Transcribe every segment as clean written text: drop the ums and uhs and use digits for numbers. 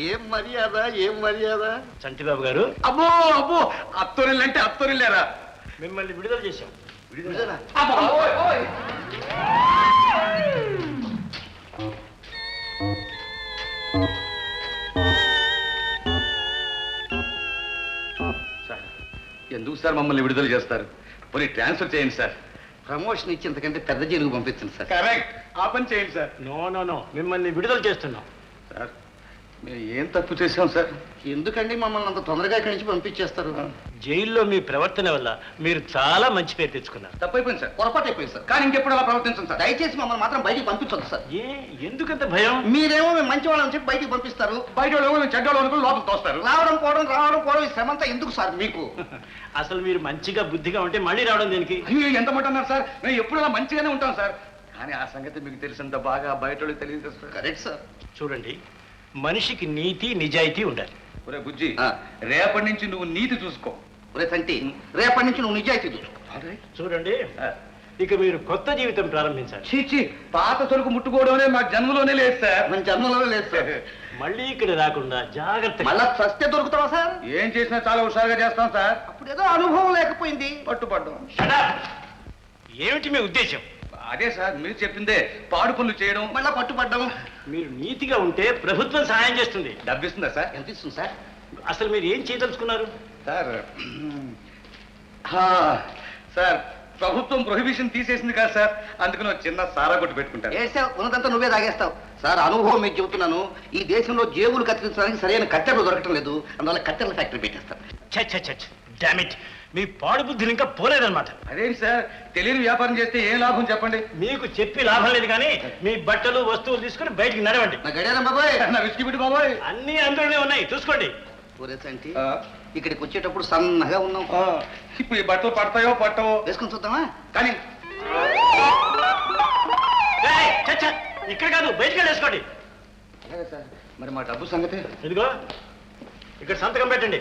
ఏం మర్యాద, ఏం మర్యాద. చంటిబాబు గారు, అబ్బో అబ్బో, అత్తోరిల్లంటే అత్తోరిల్లారా? మిమ్మల్ని విడుదల చేశాం. విడుదల? సార్, ఎందుకు సార్ మమ్మల్ని విడుదల చేస్తారు? పోనీ ట్రాన్స్ఫర్ చేయండి సార్. ప్రమోషన్ ఇచ్చి ఇంతకంటే పెద్ద జైలుకు పంపించండి సార్. కరెక్ట్, ఆ పని చేయండి సార్. నో, మిమ్మల్ని విడుదల చేస్తున్నాం. సార్, మేము ఏం తప్పు చేసాం సార్? ఎందుకండి మమ్మల్ని అంత తొందరగా ఇక్కడి నుంచి పంపించేస్తారు? జైల్లో మీ ప్రవర్తన వల్ల మీరు చాలా మంచి పేరు తెచ్చుకున్నారు. తప్పైపోయింది సార్, పొరపాటు అయిపోయింది సార్. కానీ ఇంకెప్పుడు అలా ప్రవర్తించండి సార్. దయచేసి మమ్మల్ని మాత్రం బయటికి పంపించండి సార్. ఎందుకంత భయం? మీరేమో మేము మంచి వాళ్ళని చెప్పి బయటికి పంపిస్తారు, బయట వాళ్ళు మేము చెడ్డోళ్ళు అనుకుని లోపల తోస్తారు. రావడం పోవడం ఈ శ్రమంతా ఎందుకు సార్ మీకు? అసలు మీరు మంచిగా బుద్ధిగా ఉంటే మళ్ళీ రావడం దేనికి? ఎంత మంటున్నారు సార్? మేము ఎప్పుడు అలా మంచిగానే ఉంటాం సార్. కానీ ఆ సంగతి మీకు తెలిసినంత బాగా బయట వాళ్ళకి తెలియదు సార్. Correct sir. చూడండి, మనిషికి నీతి నిజాయితీ ఉండాలి. ఒరే బుజ్జి, రేపటి నుంచి నువ్వు నీతి చూసుకో. ఒరే తంటి, రేపటి నుంచి నువ్వు నిజాయితీ చూసుకో. చూడండి, ఇక మీరు కొత్త జీవితం ప్రారంభించాలి. చీచి, పాత తొలుకు ముట్టుకోవడమే మా జన్మలోనే లేదు సార్. మన జన్మలోనే లేదు సార్. మళ్ళీ ఇక్కడ రాకుండా జాగ్రత్త. మళ్ళా సస్తే దొరుకుతావా సార్? ఏం చేసినా చాలా హుషారుగా చేస్తాం సార్. అప్పుడు ఏదో అనుభవం లేకపోయింది, పట్టుపడ్డాం. ఏమిటి మీ ఉద్దేశం? అదే సార్, మీరు చెప్పిందే, పాడు పనులు చేయడం, మళ్ళా పట్టుపడ్డం. మీరు నీతిగా ఉంటే ప్రభుత్వం సహాయం చేస్తుంది. డబ్బిస్తుందా సార్? ఎంత ఇస్తుంది సార్? అసలు మీరు ఏం చేయదలుచుకున్నారు సార్? సార్, ప్రభుత్వం ప్రొహిబిషన్ తీసేసింది కదా సార్, అందుకని ఒక చిన్న సారా కొట్టు పెట్టుకుంటారు. ఉన్నదంతా నువ్వే తాగేస్తావు సార్. అనుభవం మీకు చెబుతున్నాను, ఈ దేశంలో జేబులు కత్తిరించడానికి సరైన కట్టెలు దొరకటం లేదు, అందువల్ల కట్టెల ఫ్యాక్టరీ పెట్టేస్తాను. డామిట్, మీ పాడు బుద్ధులు ఇంకా పోలేదన్నమాట. అదేంటి సార్, తెలియని వ్యాపారం చేస్తే ఏం లాభం చెప్పండి? మీకు చెప్పి లాభం లేదు, కానీ మీ బట్టలు వస్తువులు తీసుకుని బయటికి నడవండి. నా గడియారం బాబాయ్, నా విస్కీ బిడ్డ బాబాయ్, అన్ని అందులోనే ఉన్నాయి, చూసుకోండి. అంటే ఇక్కడికి వచ్చేటప్పుడు సన్నగా ఉన్నాం. ఇప్పుడు ఈ బట్టలు పడతాయో పట్టవో వేసుకుని చూద్దామా? కానీ ఇక్కడ కాదు, బయటికి వేసుకోండి. సార్, మరి మా డబ్బు సంగతి? ఇదిగో ఇక్కడ సంతకం పెట్టండి.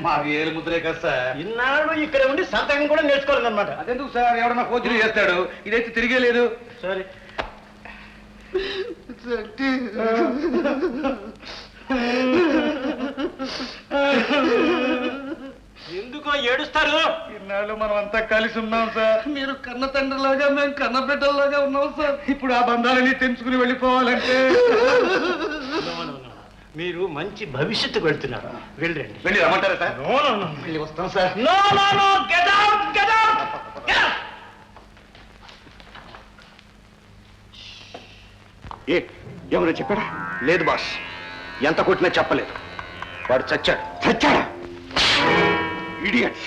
మా ఏలు ముద్రే కదా సార్. ఇన్నాళ్ళు ఇక్కడ ఉండి సంతకం కూడా నేర్చుకోవాలన్నమాట. అదెందుకు సార్, ఎవడన్నా కోచులు చేస్తాడు, ఇదైతే తిరిగే లేదు. సరే, ఎందుకో ఏడుస్తారు? ఇన్నాళ్ళు మనం అంతా కలిసి ఉన్నాం సార్. మీరు కన్న తండ్రిలాగా, మేము కన్న బిడ్డల్లాగా ఉన్నాం సార్. ఇప్పుడు ఆ బంధాలని తెంచుకుని వెళ్ళిపోవాలంటే మీరు మంచి భవిష్యత్తు పెడుతున్నారు. వెళ్ళండి. వెళ్ళి రమ్మంటారా సార్? వెళ్ళి వస్తాం sir. Get out, get out. ఏమన్నా చెప్పాడా? లేదు బాస్, ఎంత కొట్టినా చెప్పలేదు. వాడు చచ్చాడా? ఇడియట్స్,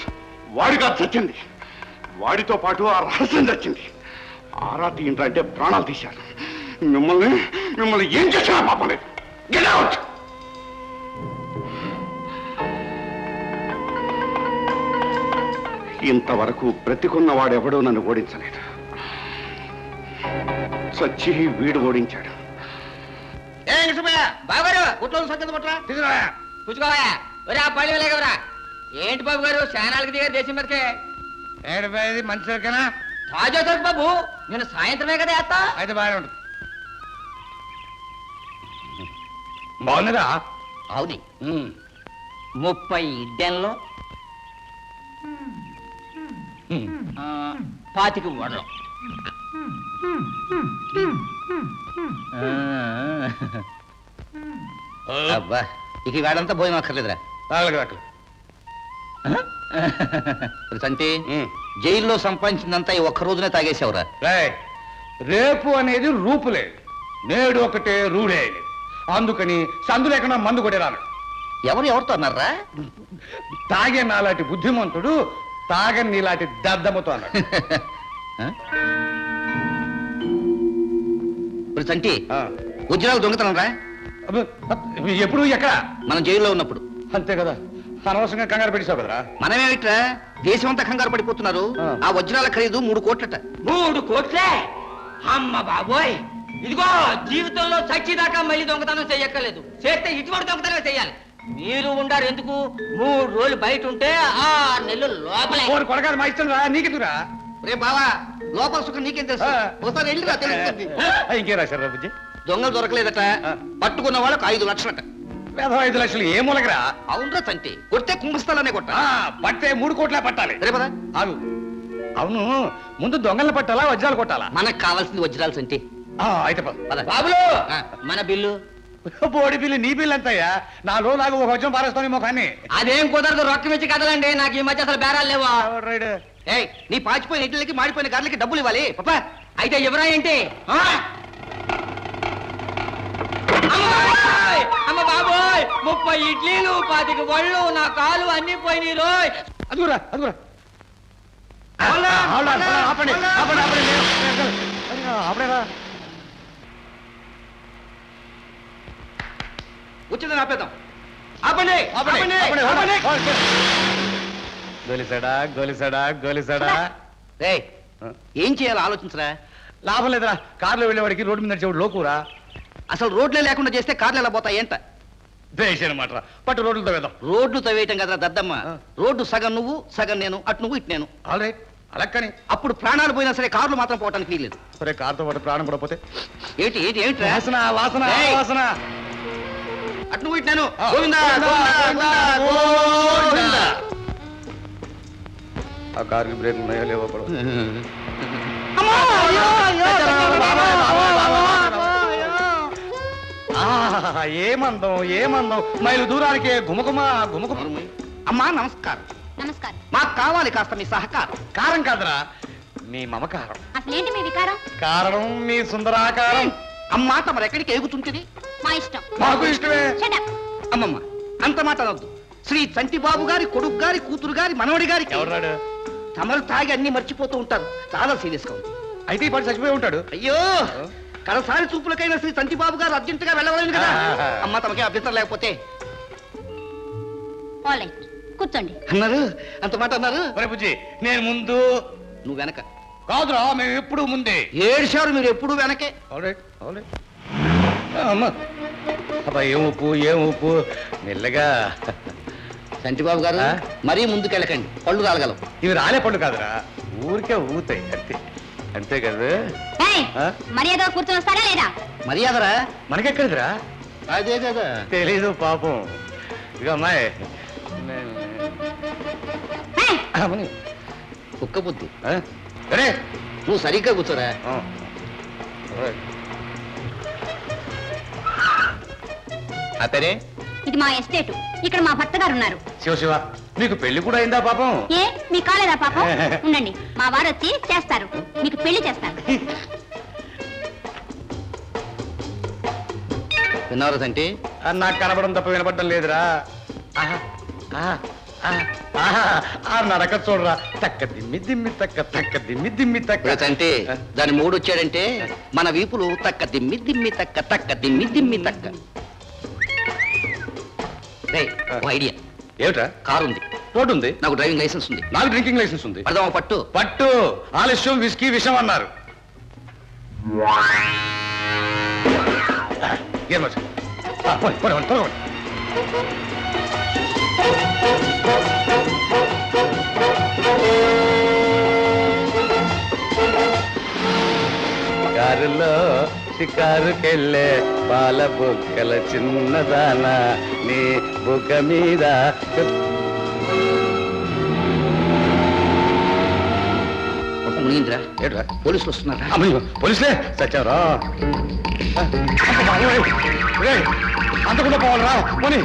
వాడి కాదు చచ్చింది, వాడితో పాటు ఆ రహస్యం చచ్చింది. ఆరా తీయంటే ప్రాణాలు తీశారు. మిమ్మల్ని ఏం చేసినా పాపం లేదు. Get out. ఇంతవరకు బ్రతికున్నవాడెవడో నన్ను ఓడించలేదు, చచ్చి వీడు ఓడించాడు. ఏంటి బాబు గారు, శానాలకి దిగారు దేశం మీదకే? ఏడు మంచి సరికేనా? తాజా సరుకు బాబు, నేను సాయంత్రమే కదా వేస్తా. అయితే బాగానే ఉంటుంది. బాగున్నదా? అవుని, 30 ఇడ్డెన్లో 25 వడలు. అబ్బా, ఇక వేడంతా భోజనం అక్కర్లేదురా. అంటే జైల్లో సంపాదించిందంతా ఈ ఒక్క రోజునే తాగేసావురా. రేపు అనేది రూపు లేదు, నేడు ఒకటే రూడే లేదు. అందుకని సందు లేకుండా మందు కొట్టేరాను. ఎవరితో అన్నారా? తాగే నాలాంటి బుద్ధిమంతుడు తాగని నీలాంటి దద్దమ్మతో అన్నాడు. సంటి, ఉద్యోగాలు దొంగతనం రా. ఎప్పుడు ఎక్కడ? మనం జైల్లో ఉన్నప్పుడు. అంతే కదా, అనవసరంగా కంగారు పెట్టేశావు కదరా. మనమేమిట్రా, దేశం అంతా కంగారు పడిపోతున్నారు. ఆ వజ్రాల ఖరీదు 3 కోట్లట. 3 కోట్లే? అమ్మ బాబోయ్, ఇదిగో జీవితంలో చచ్చిదాకా మళ్ళీ దొంగతనం చెయ్యక్కర్లేదు, చేస్తే ఇటువంటి దొంగతనం చెయ్యాలి. మీరు ఉండారు ఎందుకు? 3 రోజులు బయట ఉంటే 6 నెలలు లోపలే. కొడగాలి మా ఇష్టం రా, నీకెందుకురా? రే బావా, లోపల సుఖం నీకేం తెలుసు? ఒకసారి వెళ్ళిరా తెలుస్తుంది. ఇంకేం రాశారు బుజ్జి? దొంగలు దొరకలేదట పట్టుకున్న వాళ్ళకు 5 లక్షలట. 5 లక్షలు ఏ మూలకరా? అవునరా తంటి, కొడితే కుంభస్థలానే కొట్ట. పట్టే 3 కోట్లే పట్టాలి. సరే పదా. ఆగు. అవును, ముందు దొంగల్ని పట్టాలా వజ్రాలు కొట్టాలా? మనకు కావాల్సింది వజ్రాలు సంటి. అయితే పద. బాబులు, మన బిల్లు బోడి బిల్లు నీ బిల్లు ఎంతయ్యా? నా లో నాకు ఒక వజ్రం పారేస్తాను మొఖాన్ని. అదేం కుదరదు, రొక్కం ఇచ్చి కదలండి. నాకు ఈ మధ్య అసలు బేరాలు లేవా? రైట్. ఏయ్, నీ పాచిపోయిన ఇడ్లకి మాడిపోయిన గార్లకి డబ్బులు ఇవ్వాలి పాపా. అయితే ఎవరా ఏంటి? అమ్మ బాబోయ్, 30 ఇడ్లీలు 25 వళ్ళు, నా కాలు అన్ని పోయినాయి రోయ్. అదురా అదురా. ఆపండి ఆపండి ఆపండి. వచ్చిందని ఆపేద్దాం. ఆపండి ఆపండి ఆపండి. గొలిసాడా గొలిసాడా గొలిసాడా. రేయ్, ఏం చేయాలో ఆలోచించరా. లాభం లేదురా, కార్లో వెళ్ళేవాడికి రోడ్డు మీద నడిచేవాడు లోకురా. అసలు రోడ్లే లేకుండా చేస్తే కార్లు ఎలా పోతాయి ఏంట? అనమాట. పట్టు రోడ్లతో వేద్దాం. రోడ్లు తవ్వేయటం కదా దద్దమ్మ. రోడ్డు సగం నువ్వు సగం నేను, అటు నువ్వు ఇటు నేను. ఆల్ రైట్, అలా కానీ. అప్పుడు ప్రాణాలు పోయినా సరే కార్లు మాత్రం పోవటానికి వీల్లేదు. సరే, కార్తో పాటు ప్రాణం కూడా పోతే? ఏంటి ఏంటి ఏంటి వాసన వాసన ఏయ్! వాసన. అటు నువ్వు ఇటు నేను. ఆ. గోవిందా, గోవిందా, గోవిందా, గోవిందా, గోవిందా. ఆ కార్కి బ్రేక్ ఉన్నాయో లేవో కూడా. అమ్మా! అయ్యో, అయ్యో, ఏమందం ఏమందం, మైలు దూరానికి గుమగుమ గుమగుమ. అమ్మా నమస్కారం. నమస్కారం. మాకు కావాలి కాస్త మీ సహకారం. కారం కాదురా, మీ మమకారం. అసలేంటి మీ వికారం? కారణం మీ సుందరాకారం. అమ్మా తమరు ఎక్కడికి ఎగుతుంటుంది? మా ఇష్టం. మాకు ఇష్టమే. Shut up. అమ్మమ్మ అంత మాట అనొద్దు. శ్రీ చంటిబాబు గారి కొడుకు గారి కూతురు గారి మనవడి గారికి ఎవరాడు? తమరు తాగి అన్ని మర్చిపోతూ ఉంటారు. చాలా సీరియస్ గా ఉంది. అయితే ఈ పాటు చచ్చిపోయి ఉంటాడు. అయ్యో, కడసారి చూపులకైనా శ్రీ చంటిబాబు గారు అర్జెంట్ గా వెళ్ళవలేదు కదా. అమ్మ తమకే అభ్యంతరం లేకపోతే. All right. కూర్చోండి. అన్నారు, అంత మాట అన్నారు. ఒరే బుజ్జి, నేను ముందు. నువ్వు వెనక. కాదురా, మేము ఎప్పుడు ముందే. ఏడ్చారు మీరు ఎప్పుడు వెనకే. అమ్మా అబ్బా, ఏం ఉప్పు ఏం ఉప్పు. మెల్లగా. చంటిబాబు గారు ఆ? మరీ ముందుకెళ్ళకండి, పళ్ళు రాలగలవు. ఇవి రాలే పళ్ళు కాదురా, ఊరికే ఊతాయి అంతే. అంతే కదా. ఏయ్, ఆ? మర్యాదగా కూర్చొని వస్తారా లేదా? మర్యాదరా? మనకెక్కడిదిరా? అదే కదా. తెలీదు పాపం. ఇక అమ్మాయి ఏయ్, అమ్మని. కుక్క బుద్ధి. అరే నువ్వు సరిగ్గా కూర్చోరా. అతనే ఇది మా ఎస్టేట్. ఇక్కడ మా భర్త గారు ఉన్నారు. శివ శివ, నీకు పెళ్లి కూడా అయిందా పాపం? ఏ, మీ కాలేదా పాపం? ఉండండి, మా వారు వచ్చి చేస్తారు. మీకు పెళ్లి చేస్తారు. విన్నారా సంటి? నాకు కనబడం తప్ప వినపడడం లేదురా. ఆహా, ఆహా, ఆహా, ఆహా, ఆ నడక చూడరా. తక్క దిమ్మి దిమ్మి తక్క, తక్క దిమ్మి దిమ్మి తక్క. అంటే దాని మూడు వచ్చాడంటే మన వీపులు తక్క దిమ్మి దిమ్మి తక్క, తక్క దిమ్మి దిమ్మి తక్క. రేయ్, ఓ ఐడియా. ఏమిట్రా? కారు ఉంది, రోడ్డు ఉంది, నాకు డ్రైవింగ్ లైసెన్స్ ఉంది. నాకు డ్రింకింగ్ లైసెన్స్ ఉంది. పడదామా పట్టు? పట్టు. ఆలస్యం విస్కీ విషం అన్నారు. ఏం వచ్చు? పోనీ, పోనీ, పోనీ, త్వరగా పోనీ. కారులో షికారుకెళ్ళే పాల బుక్కల చిన్నదాన, నీ బుగ్గ మీద. మునింద్రా, ఏట్రా? పోలీసులు వస్తున్నారా? పోలీసులే సచ్చారా? అంతకుండా పోవాలరా పోనీ.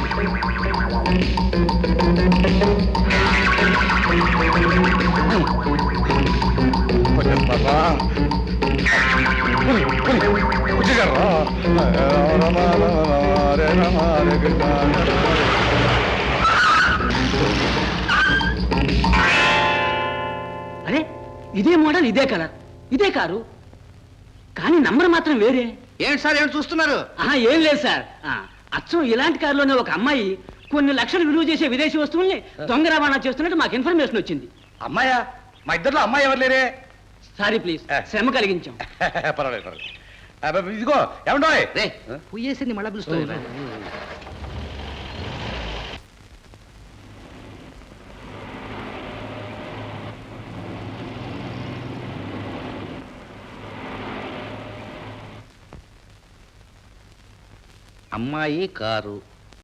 అరే, ఇదే మోడల్, ఇదే కలర్, ఇదే కారు, కానీ నంబర్ మాత్రం వేరే. ఏంటి సార్ ఏమిటి చూస్తున్నారు? ఆహా, ఏం లేదు సార్. అచ్చం ఇలాంటి కారులోనే ఒక అమ్మాయి కొన్ని లక్షలు విలువ చేసే విదేశీ వస్తువుల్ని దొంగ రవాణా చేస్తున్నట్టు మాకు ఇన్ఫర్మేషన్ వచ్చింది. అమ్మాయా? మా ఇద్దరులో అమ్మాయి ఎవరు లేరే? సారీ ప్లీజ్, శ్రమ కలిగించాం. పర్వాలేదు పర్వాలేదు. ఇదిగో ఏమండో రే, పుయ్యేసింది మళ్ళా పిలుస్తుంది. అమ్మాయి కారు